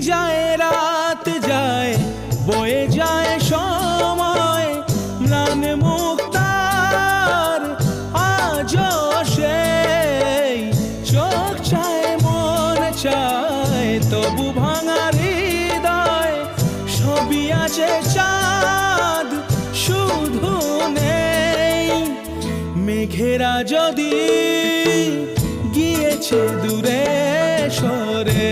যায় রাত যায়, বয়ে যায় সময়, ম্লান মুক্তার আজও সেই চোখ চায় মন চায়, তবু ভাঙা হৃদয় সবই আছে, চাঁদ শুধু নেই। মেঘেরা যদি গিয়েছে দূরে সরে,